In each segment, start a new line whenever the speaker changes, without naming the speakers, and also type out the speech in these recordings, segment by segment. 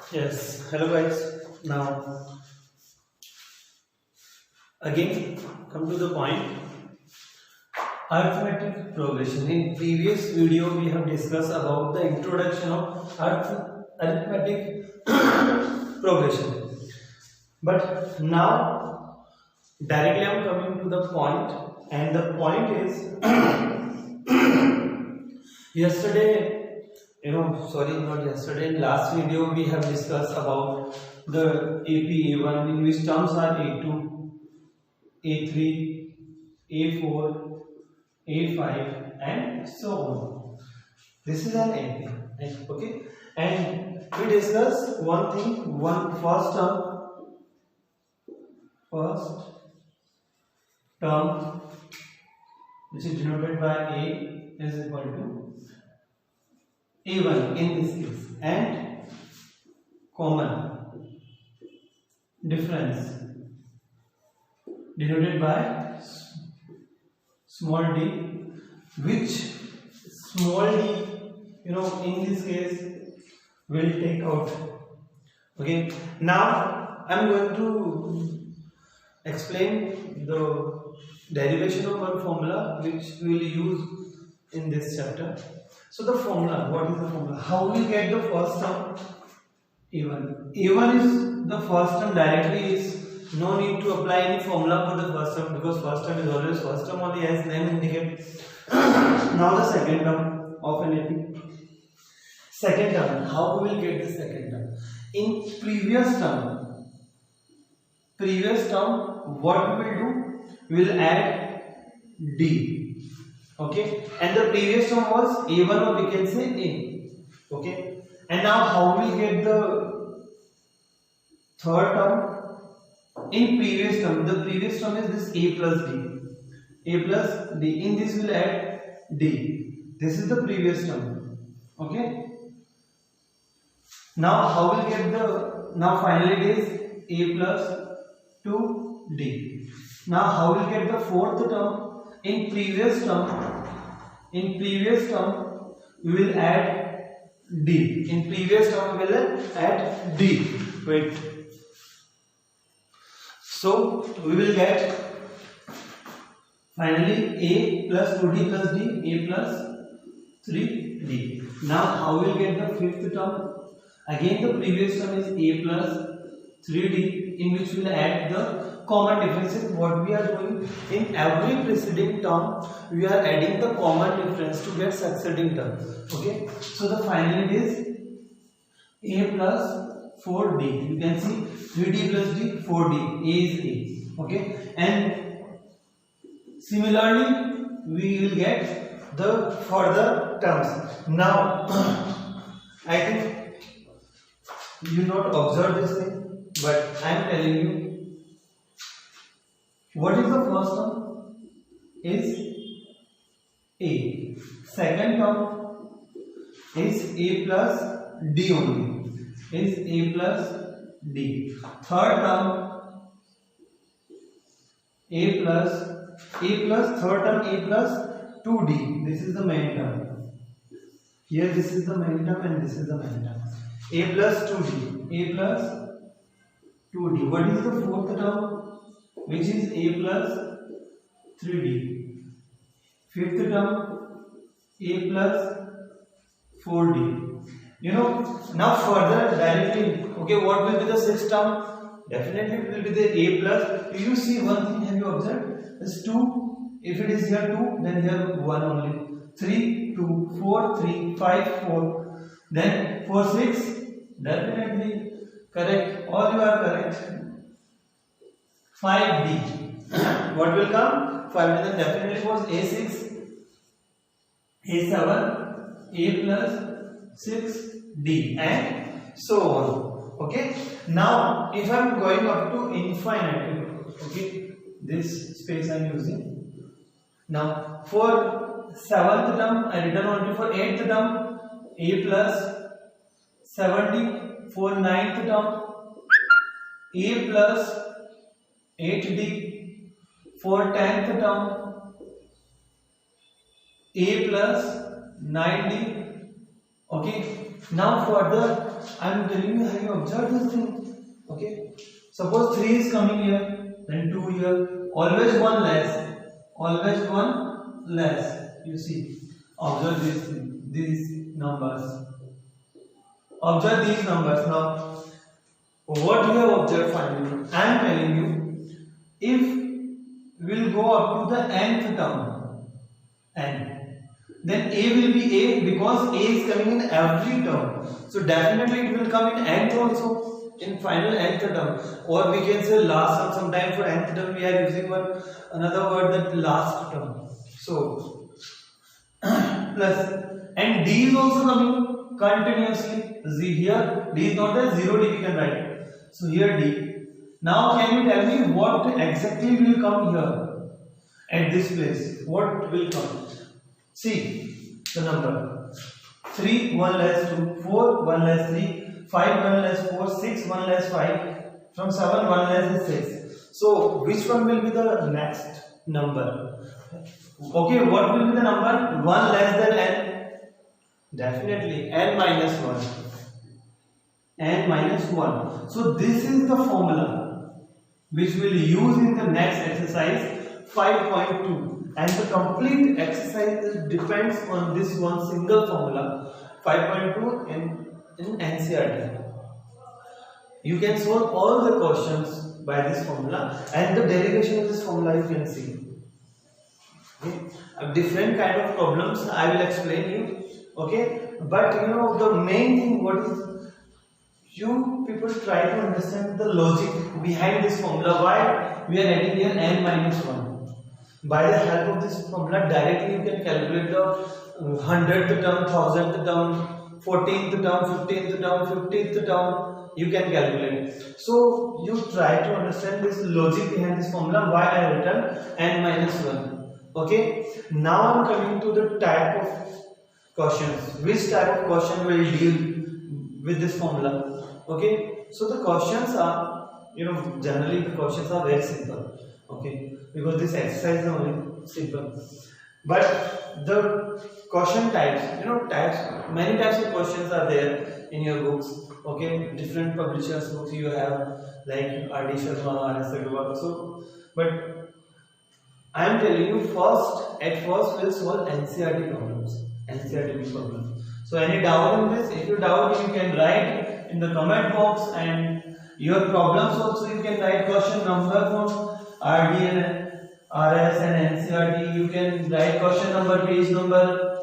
Yes, hello guys. Now again come to the point. Arithmetic progression. In previous video we have discussed about the introduction of arithmetic progression. But now directly I am coming to the point, and the point is yesterday, not yesterday, in last video we have discussed about the AP A1, in which terms are A2, A3, A4, A5 and so on. This is an AP, okay? And we discuss one thing, first term which is denoted by A is equal to A1 in this case, and common difference denoted by small d, which small d in this case will take out. Okay, now I am going to explain the derivation of one formula which we will use in this chapter. So the formula, what is the formula? How we get the first term? A1. A1 is the first term directly, is no need to apply any formula for the first term, because first term is always first term only, as name indicates. Now the second term of an AP. Second term, how we will get the second term? In previous term, what we will do? We will add D. Okay, and the previous term was A1, or we can say A. Okay, and now how we will get the third term? In previous term, the previous term is this A plus D. A plus D. In this we will add D. This is the previous term. Okay. Now how will get the, now finally it is A plus 2D. Now how will get the fourth term? In previous term we will add D. In previous term we will add D. Wait. So we will get finally A plus 2D plus D, A plus 3D. Now how we will get the fifth term? Again the previous term is A plus 3D, in which we will add the common differences. What we are doing in every preceding term, we are adding the common difference to get succeeding term. Okay, so the final is A plus 4D. You can see 3D plus D, 4D. A is A. Okay, and similarly we will get the further terms. Now I think you not observe this thing, but I am telling you, what is the first term? Is A. Second term is A plus D only. Is A plus D. Third term A plus third term A plus 2D. This is the main term. Here this is the main term and this is the main term. A plus 2D. A plus 2D. What is the fourth term? Which is A plus 3D. Fifth term A plus 4D. Now further directly, okay, what will be the sixth term? Definitely it will be the A plus. You see one thing, have you observed? Is 2. If it is here 2, then here 1 only. 3, 2, 4, 3, 5, 4. Then 4, 6. Definitely correct. All you are correct. 5D. What will come? 5. Then definitely was A6, A7, A plus 6D, and so on. Okay. Now, if I am going up to infinite, okay, this space I am using. Now, for 7th term, I written only for 8th term, A plus 7D. For 9th term, A plus 8D. For 10th term, A plus 9D. Okay, Now further, I am telling you how you observe this thing. Okay. Suppose 3 is coming here, then 2 here. Always one less. Always one less. You see. Observe these numbers. Observe these numbers. Now, what you have observed finally? I am telling you, if we will go up to the nth term, n, then a will be a because a is coming in every term. So definitely it will come in nth also, in final nth term, or we can say last term. Sometimes for nth term we are using another word, that last term. So plus, and d is also coming continuously. Z here, d is not there, 0 d we can write. So here d. Now can you tell me what exactly will come here at this place? What will come? See the number. 3, 1 less 2, 4, 1 less 3, 5, 1 less 4, 6, 1 less 5, from 7, 1 less 6. So which one will be the next number? Okay, what will be the number? 1 less than n? Definitely n minus 1. N minus 1. So this is the formula which we will use in the next exercise 5.2, and the complete exercise depends on this one single formula 5.2 in NCERT. You can solve all the questions by this formula, and the derivation of this formula you can see. Okay? A different kind of problems I will explain you. Okay, but you know the main thing, what is, you people try to understand the logic behind this formula, why we are adding here n minus 1. By the help of this formula, directly you can calculate the 100th term, 1000th term, 14th term, 15th term, 50th term, you can calculate. So you try to understand this logic behind this formula, why I written n minus 1. Okay, now I am coming to the type of questions. Which type of question will deal with this formula? Okay, so the questions are, generally the questions are very simple. Okay, because this exercise is only simple. But the question types, many types of questions are there in your books. Okay, different publishers' books you have, like R.D. Sharma, R.S. Agarwal. So, but I am telling you, at first we'll solve NCERT problems. NCERT problem. So any doubt in this? If you doubt, you can write in the comment box, and your problems also you can write question number from RD and RS and NCERT. You can write question number, page number,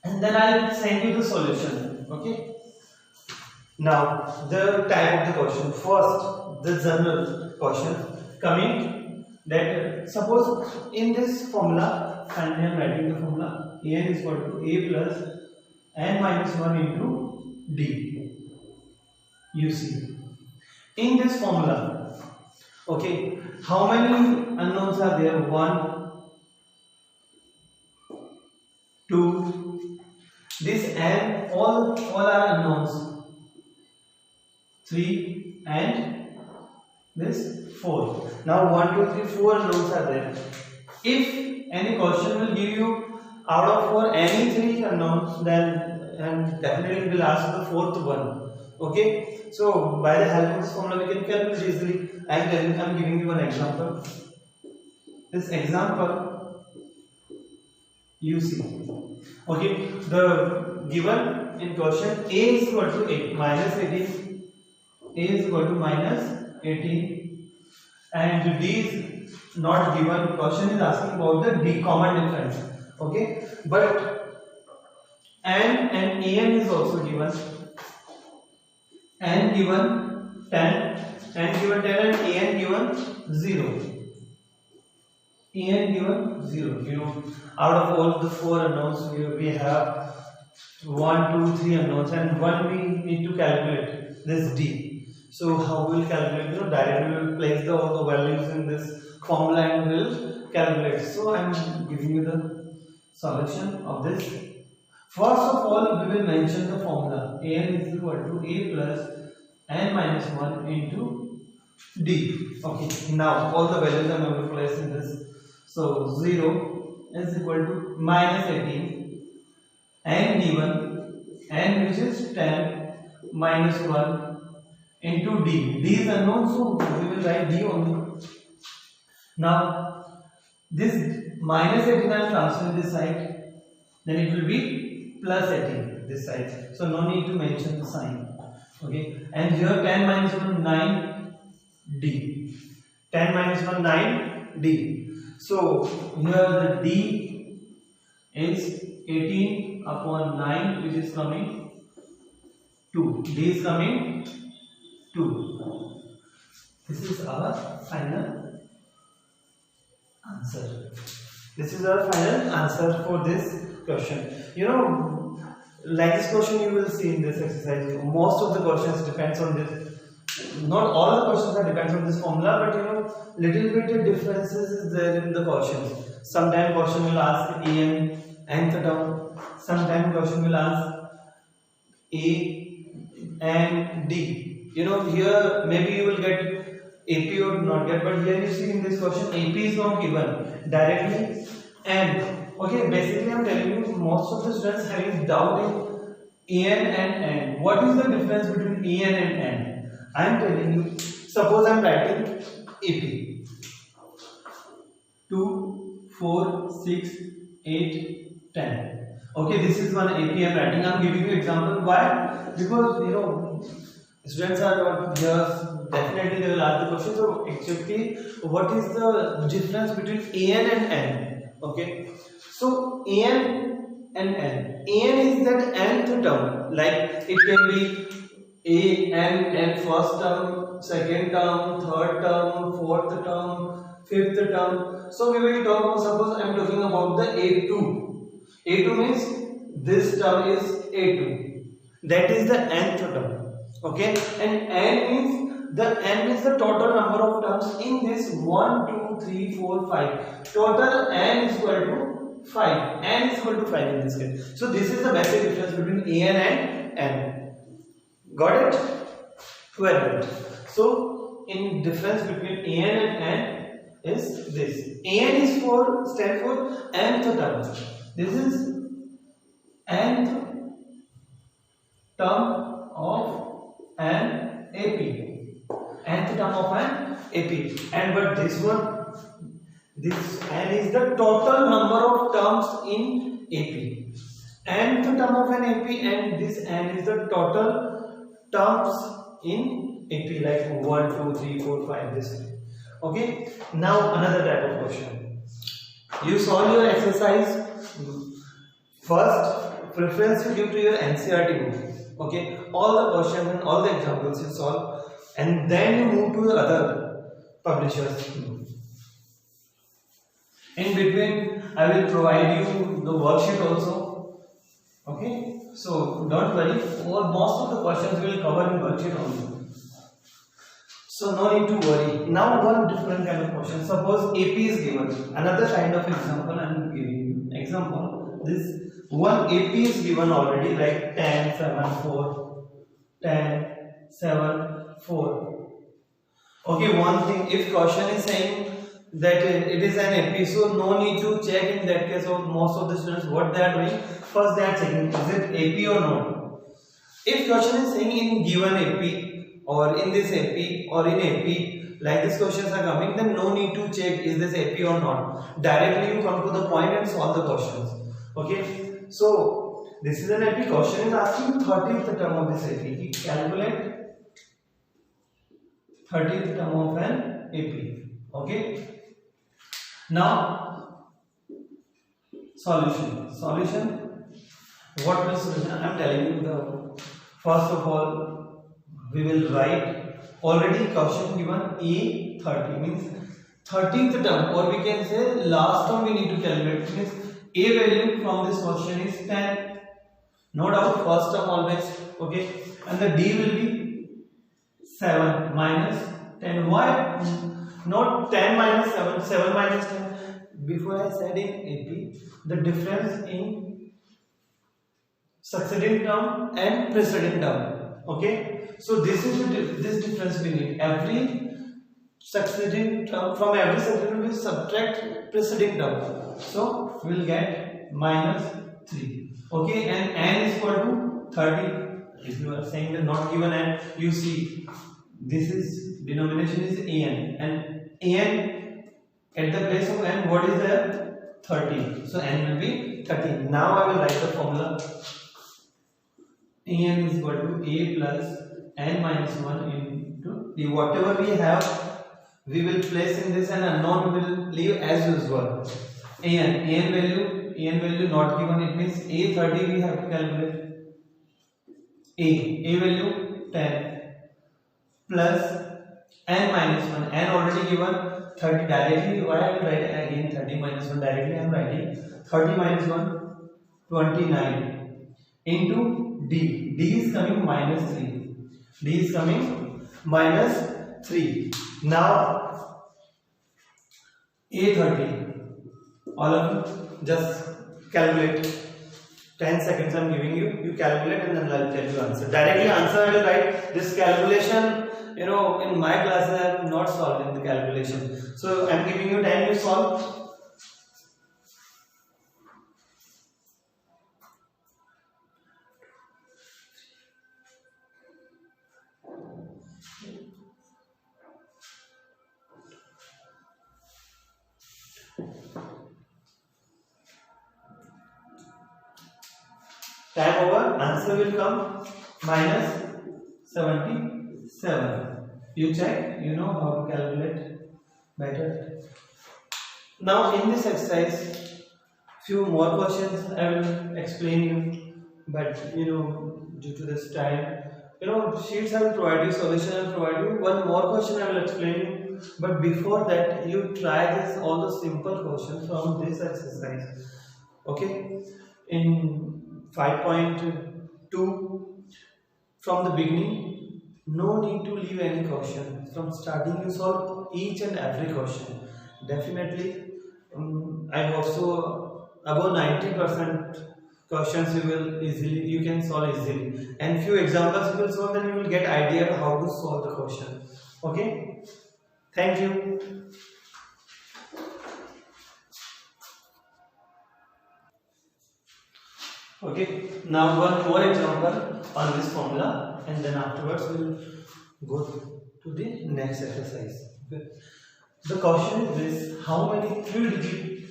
and then I'll send you the solution. Okay. Now the type of the question. First, the general question coming that suppose in this formula, and I am writing the formula. n is equal to a plus n minus 1 into d. You see, in this formula, okay, how many unknowns are there? 1, 2, this n, all are unknowns. 3 and this 4. Now 1, 2, 3, 4 unknowns are there. If any question will give you out of 4 any 3 unknowns, then and definitely will ask the 4th one. Okay, so by the help of this formula we can calculate easily. I am giving you an example. This example, you see. Okay, the given in question a is equal to 8 minus 18. A is equal to minus 18, and d is not given. Question is asking about the d common difference. Okay, but n and an is also given. N given 10, n given 10, and an given 0. An given 0. Out of all the 4 unknowns, we have 1, 2, 3 unknowns, and 1 we need to calculate this d. So how we will calculate? Directly we will place all the values in this formula and we will calculate. So I am giving you the solution of this. First of all, we will mention the formula. An is equal to a plus n minus 1 into d. Okay, now all the values I am going to place in this. So 0 is equal to minus 18, n given, n which is 10, minus 1 into d. D is unknown, so we will write d only. Now this minus 18 I am transferring this side, then it will be plus 18 this side. So no need to mention the sign. Okay, and here 10 minus 1 9 d. 10 minus 1 9 d. So here the d is 18 upon 9, which is coming 2. D is coming 2. This is our final answer. This is our final answer for this question. You know, like this question you will see in this exercise, most of the questions depends on this. Not all the questions are depends on this formula, but you know, little bit of differences is there in the questions. Sometimes question will ask en, nth term. Sometimes question will ask a and d. You know, here maybe you will get AP or not get, but here you see in this question AP is not given directly. And okay, basically I am telling you, most of the students having doubt in an and n. What is the difference between en and n? I am telling you, suppose I am writing AP 2, 4, 6, 8, 10. Okay, this is one AP I am writing. I am giving you example. Why? Because you know, students are not here, definitely they will ask the question. So actually, what is the difference between an and n? Okay, so an and n. An is that nth term, like it can be a n first term, second term, third term, fourth term, fifth term. So we will talk about, suppose I am talking about the A2. A2 means this term is A2. That is the nth term. Okay, and n means the total number of terms in this 1, 2, 3, 4, 5. Total n is equal to 5. N is equal to 5 in this case. So this is the basic difference between an and n. Got it? Well done. So in difference between an and n is this. An is stand for nth term. This is nth term of an AP. Nth term of an AP. And but this one, this n is the total number of terms in AP. Nth term of an AP, and this n is the total terms in AP, like 1, 2, 3, 4, 5, this way. Okay, now another type of question. You solve your exercise. First, preference you give to your NCERT book. Okay, all the questions and all the examples you solve, and then you move to the other publishers. In between, I will provide you the worksheet also. Okay, so don't worry, most of the questions will cover in worksheet only. So no need to worry. Now one different kind of question. Suppose AP is given. Another kind of example I am giving you. Example, this one AP is given already, like 10, 7, 4, 10, 7, 4. Okay, one thing, if question is saying that it is an AP, so no need to check in that case of most of the students what they are doing. First they are checking, is it AP or not? If question is saying in given AP or in this AP or in AP, like these questions are coming, then no need to check is this AP or not. Directly you come to the point and solve the questions. Okay, so this is an AP. Question is asking 30th term of this AP. Calculate 30th term of an AP. Okay, now solution. What is solution? I am telling you the first of all we will write already question given A30 means 30th term, or we can say last term we need to calculate. Means A value from this question is 10. No doubt first term always. Okay, and the D will be 7 minus 10. Why not 10 minus 7? 7 minus 10. Before I said in AP, the difference in succeeding term and preceding term. Okay, so this is this difference we need. Every succeeding term, from every succeeding we subtract preceding term. So we will get minus 3. Okay, and n is equal to 30. If you are saying the not given n, you see this is denomination is an, and an at the place of n, what is there? 30. So n will be 30. Now I will write the formula. An is equal to a plus n minus 1 into d. Whatever we have, we will place in this, and unknown will leave as usual. An value not given. It means a 30 we have to calculate. A value 10 plus n minus 1. N already given 30 directly. Why I will write again 30 minus 1 directly? I am writing 30 minus 1 29 into d. D is coming minus 3. D is coming minus 3. Now A30. All of you just calculate. 10 seconds I am giving you. You calculate and then I will tell you answer. Directly answer I will write. This calculation, in my classes I am not solving the calculation. So I am giving you 10, you solve. Time over, answer will come minus 77. You check, you know how to calculate better. Now in this exercise, few more questions I will explain you, but due to this time, sheets I will provide you, solution I will provide you. One more question I will explain you, but before that you try this all the simple questions from this exercise. Okay, in 5.2, from the beginning, no need to leave any question. From starting you solve each and every question. Definitely, I hope so above 90% questions you can solve easily. And few examples you will solve, then you will get idea of how to solve the question. Okay? Thank you. Okay, now one more example on this formula, and then afterwards we will go to the next exercise. Okay. The question is this: how many 3-digit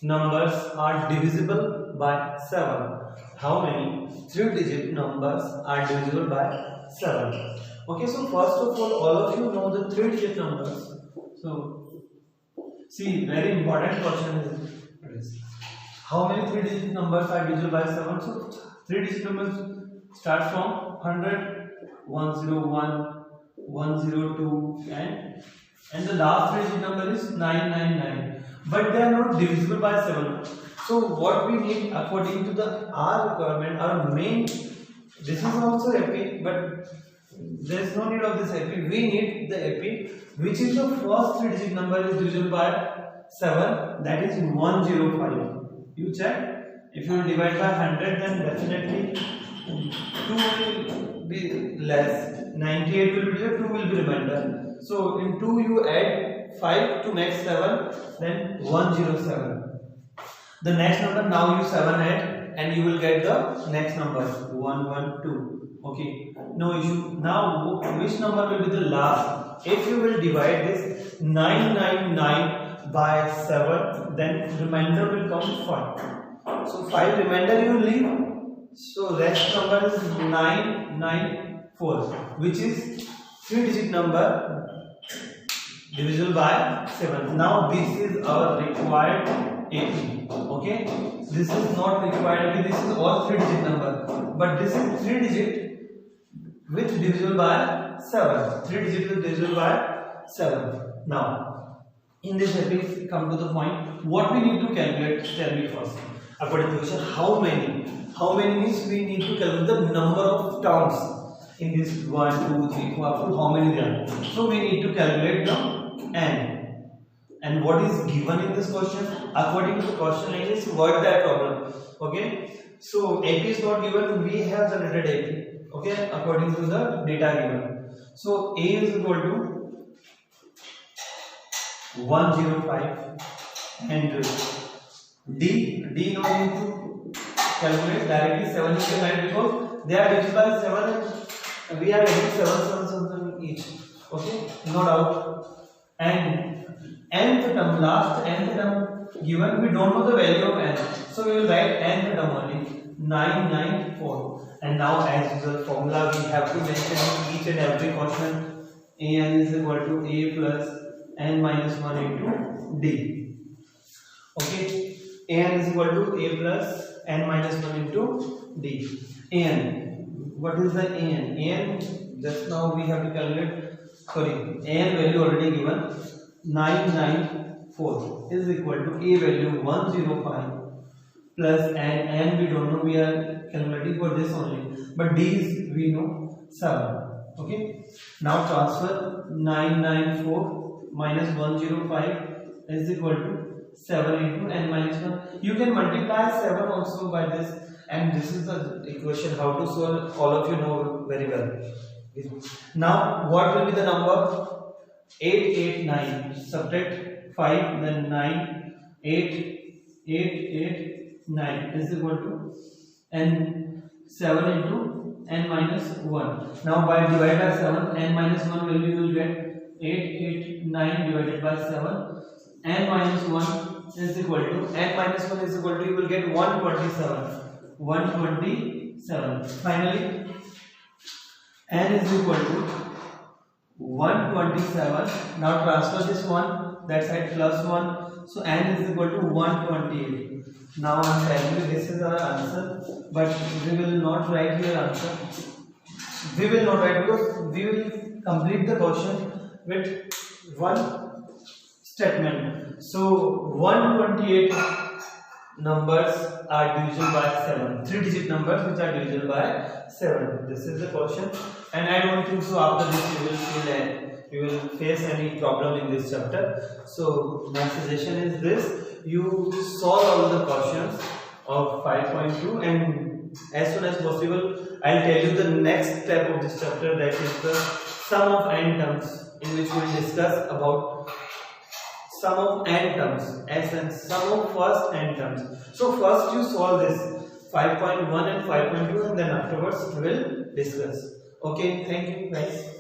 numbers are divisible by 7? How many 3-digit numbers are divisible by 7? Okay, so first of all of you know the 3-digit numbers. So, see, very important question is how many 3-digit numbers are divisible by 7? So 3-digit numbers start from 100, 101, 102, and the last 3-digit number is 999. But they are not divisible by 7. So what we need according to the our requirement, our main, this is also AP, but there is no need of this AP. We need the AP, which is the first 3-digit number is divisible by 7. That is 105. You check, if you divide by 100, then definitely 2 will be less, 98 will be there, 2 will be remainder. So in 2 you add 5 to make 7, then 107. The next number, now you 7 add and you will get the next number 112. Okay, no issue. Now which number will be the last? If you will divide this 999 by 7, then remainder will come 5. So 5 remainder you will leave. So rest number is 994, which is 3-digit number divisible by 7. Now this is our required AP. Okay, this is not required AP. This is all 3-digit number, but this is 3-digit which divisible by 7. 3-digit is divisible by 7. Now in this AP, come to the point. What we need to calculate? Tell me first. According to the question, how many? How many means we need to calculate the number of terms in this 1, 2, 3, 4, up to how many there are. So we need to calculate the n. And what is given in this question? According to the question line is word that problem. Okay. So AP is not given. We have generated AP. Okay. According to the data given. So A is equal to 105 and D no need to calculate directly 7 is divided because they are divisible by 7 and we are getting 7 each. Okay, no doubt. And nth term, last nth term given, we don't know the value of n, so we will write nth term only 994. And now as usual formula we have to mention each and every constant. An is equal to a plus n minus 1 into d. Okay, an is equal to a plus n minus 1 into d. An, what is the an? An, just now we have to calculate, sorry, an value already given 994 is equal to a value 105 plus n we don't know, we are calculating for this only, but d is we know 7. Okay, now transfer 994 minus 105 is equal to 7 into n minus 1. You can multiply 7 also by this, and this is the equation how to solve, all of you know very well. Now what will be the number? 889, subtract 5, then 9, 8, 9 is equal to n 7 into n minus 1. Now by divide by 7, n minus 1 value you will get 889 divided by 7, n minus 1 is equal to, n minus 1 is equal to, you will get 127. Finally n is equal to 127. Now transfer this one, that side plus 1, so n is equal to 128. Now I am telling you this is our answer, but we will not write here answer. We will not write because we will complete the question with one statement. So 128 numbers are divisible by 7. 3-digit numbers which are divisible by 7. This is the question, and I don't think so after this you will feel that you will face any problem in this chapter. So my suggestion is this: you solve all the questions of 5.2, and as soon as possible I'll tell you the next step of this chapter, that is the sum of n terms, in which we will discuss about sum of n terms, as in sum of first n terms. So first you solve this 5.1 and 5.2, and then afterwards we will discuss. Okay, thank you guys.